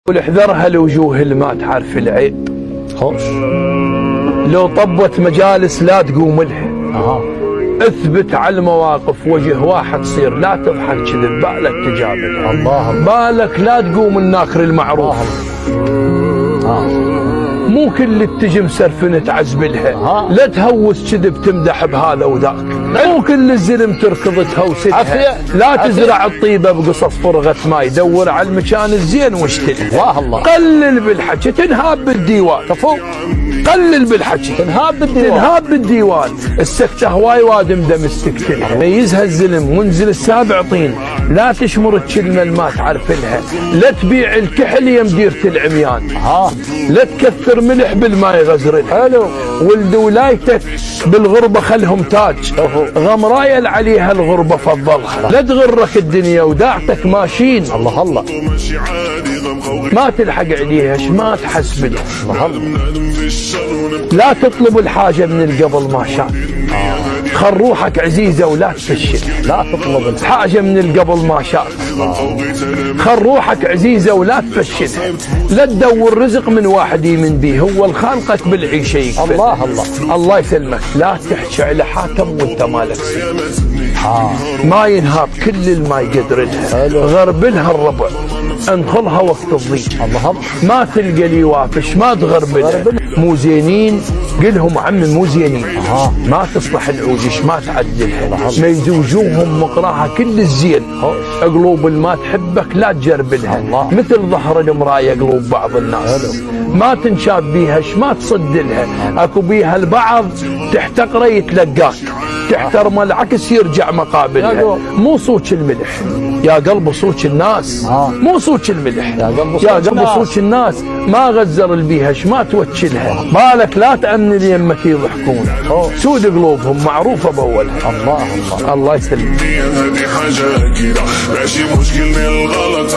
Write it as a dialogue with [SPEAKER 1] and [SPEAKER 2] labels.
[SPEAKER 1] واحذرها الوجوه اللي ما تعرف العيب.
[SPEAKER 2] خوش
[SPEAKER 1] لو طبت مجالس لا تقوم لها. اثبت على المواقف وجه واحد تصير، لا تضحك كذب، بالك تجابل.
[SPEAKER 2] الله
[SPEAKER 1] بالك لا تقوم الناكر المعروف. مو كل اللي تجي مسرفن تعزبلها، لا تهوس كذب تمدح بهذا وذاك. مو كل الزلم تركض تهوسها، لا تزرع الطيبه بقصص فرغه ماي، دور على المكان الزين واشتلها.
[SPEAKER 2] الله
[SPEAKER 1] قلل بالحكي تنهاب بالديوان.
[SPEAKER 2] كفو
[SPEAKER 1] قلل بالحكي
[SPEAKER 2] تنهاب بالديوان.
[SPEAKER 1] تنهاب بالديوان. السكته هواي وادم دم استكتلها، ميزها الزلم وانزل السابع طين، لا تشمر الكلمه اللي ما تعرف لها، لا تبيع الكحل يا مديره العميان، لا تكثر ملح بالماء غزر.
[SPEAKER 2] حلو.
[SPEAKER 1] ولد ولايتك بالغربه خلهم تاج، غمرايل عليها الغربه فضلها، لا تغرك الدنيا وداعتك ماشين.
[SPEAKER 2] الله الله
[SPEAKER 1] ما تلحق عليها ما تحسب لها.
[SPEAKER 2] الله الله
[SPEAKER 1] لا تطلب الحاجه من القبل ما شاف، خل روحك عزيزه ولا تفشل.
[SPEAKER 2] لا تطلب
[SPEAKER 1] الحاجه من القبل ما شاف، خل روحك عزيزه ولا تفشلها. لا تدور رزق من واحد يمن بيه، هو الخالقك بالعيشه يكفل.
[SPEAKER 2] الله الله
[SPEAKER 1] الله يسلمك. لا تحكي على حاكم وانت مالك سيد. ما ينهاب كل الما يقدر لها، غرب لها الربع، انخلها وقت الضيق.
[SPEAKER 2] الله
[SPEAKER 1] ما تلقى لي وافش، ما تغرب لها. مو قلهم عمي مو زينين. ما تصلح العوجش ما تعدلها، ما يزوجوهم مقراها كل الزين. قلوب ما تحبك لا تجرب لها، مثل ظهر المرايه قلوب بعض الناس. ما تنشاب بيها ما تصد لها، اكو بيها البعض تحتقره يتلقاك، تحترم العكس يرجع مقابلها. مو صوت الملح يا قلب صوت الناس، مو صوت الملح يا قلب صوت الناس. ما غزر البيهش ما توكلها، بالك لا تأمن يمك يضحكون، سود قلوبهم معروفه باولها.
[SPEAKER 2] الله الله
[SPEAKER 1] الله يسلمك.
[SPEAKER 3] هذه حاجه اكيده، ماشي مشكل من الغلط.